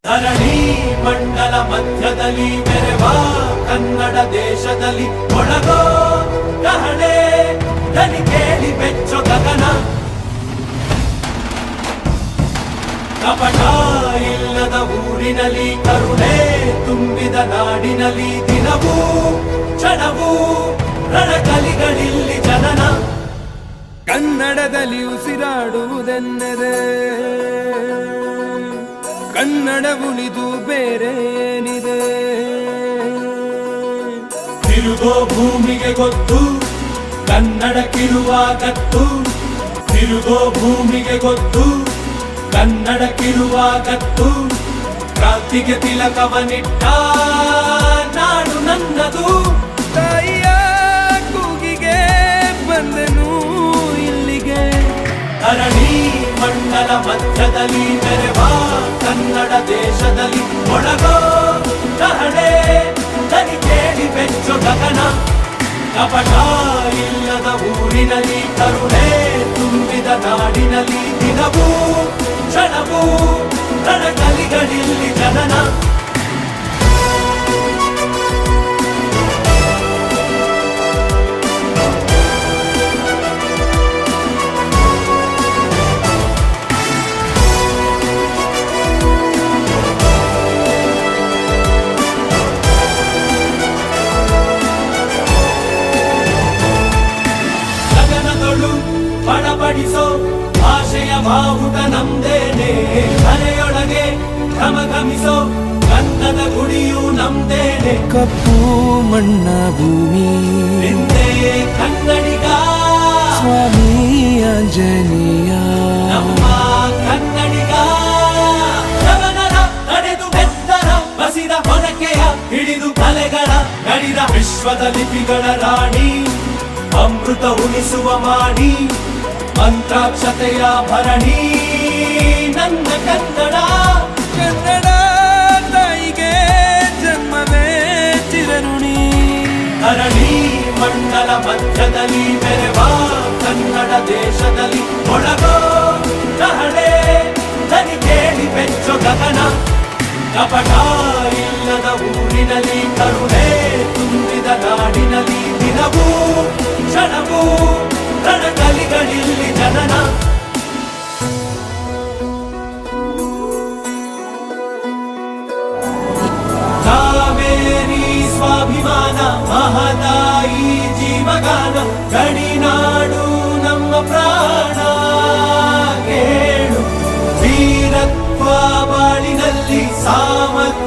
ಧರಣಿ ಮಂಡಲ ಮಧ್ಯದಲ್ಲಿ ಮೆರೆವ ಕನ್ನಡ ದೇಶದಲ್ಲಿ ಒಳಗೋ ಕಹಳೆ ದನಿ ಕೇಳಿ ಬೆಚ್ಚೋ ಗಗನ. ಕಪಟ ಇಲ್ಲದ ಊರಿನಲ್ಲಿ ಕರುಣೆ ತುಂಬಿದ ನಾಡಿನಲ್ಲಿ ದಿನವೂ ಕ್ಷಣವೂ ರಣಕಲಿಗಳಿಲ್ಲಿ ಜನನ. ಕನ್ನಡದಲ್ಲಿ ಉಸಿರಾಡುವುದೆಂದರೆ ಕನ್ನಡ ಉಳಿದು ಬೇರೇನಿದೆ. ತಿರುಗೋ ಭೂಮಿಗೆ ಗೊತ್ತು ಕನ್ನಡಕ್ಕಿರುವ ಗತ್ತು. ತಿರುಗೋ ಭೂಮಿಗೆ ಗೊತ್ತು ಕನ್ನಡಕ್ಕಿರುವ ಗತ್ತು. ಕ್ರಾಂತಿಗೆ ತಿಲಕವನಿಟ್ಟ ನಾಡು ನನ್ನದು. ತಾಯಿಯ ಕೂಗಿಗೆ ಬಂದನು ಇಲ್ಲಿಗೆ. ಧರಣಿ ಮಂಡಲ ಮಧ್ಯದಲ್ಲಿ ಮೆರೆವ ಕನ್ನಡ ದೇಶದಲ್ಲಿ ಒಳಗೋ ಕಹಳೆ ದನಿ ಕೇಳಿ ಬೆಚ್ಚೋ ಗಗನ. ಕಪಟ ಇಲ್ಲದ ಊರಿನಲ್ಲಿ ಕರುಣೆ ತುಂಬಿದ ನಾಡಿನಲ್ಲಿ ದಿನವೂ ಕ್ಷಣವೂ ರಣಕಲಿಗಳಿಲ್ಲಿ ಜನನ. ಬಡಬಡಿಸೋ ಭಾಷೆಯ ಬಾವುಟ ನಮ್ದೇನೆ. ಮನೆಯೊಳಗೆ ಘಮಘಮಿಸೋ ಗಂಧದ ಗುಡಿಯು ನಮ್ದೇನೆ. ಕಪ್ಪು ಮಣ್ಣ ಭೂಮಿ ಹಿಂದೆ ಕನ್ನಡಿಗ ಸ್ವಾಮಿ ಆಂಜನೇಯ. ನಮ್ಮ ಕನ್ನಡಿಗ ಯವನರ ನಡೆದು ಬೆತ್ತರ ಬಸಿದ ಹೊನಕೆಯ ಹಿಡಿದು ಕಲೆಗಳ ಗಡಿದ ವಿಶ್ವದ ಲಿಪಿಗಳ ರಾಣಿ. ಅಮೃತ ಉಣಿಸುವ ಮಾಡಿ ಮಂತ್ರಾಕ್ಷತೆಯ ಭರಣಿ ನನ್ನ ಕನ್ನಡ. ಕನ್ನಡ ತಾಯಿಗೆ ಜನ್ಮವೇ ಚಿರಋಣಿ. ಧರಣಿ ಮಂಡಲ ಮಧ್ಯದಲ್ಲಿ ಮೆರೆವ ಕನ್ನಡ ದೇಶದಲ್ಲಿ ಒಳಗೋ ಕಹಳೆ ದನಿ ಕೇಳಿ ಬೆಚ್ಚೋ ಗಗನ. ಕಪಟ ಇಲ್ಲದ ಊರಿನಲ್ಲಿ ಕರುಣೆ ತುಂಬಿದ ನಾಡಿನಲ್ಲಿ ದಿನವೂ ಕ್ಷಣವೂ ರಣಕಲಿಗಳಿಲ್ಲಿ ಜನನ. ಕಾವೇರಿ ಸ್ವಾಭಿಮಾನ ಮಹದಾಯಿ ಜೀವಗಾನ. ಗಡಿನಾಡು ನಮ್ಮ ಪ್ರಾಣ ಕೇಳು. ವೀರತ್ವ ಬಾಳಿನಲ್ಲಿ ಸಾಮರ್ಥ್ಯ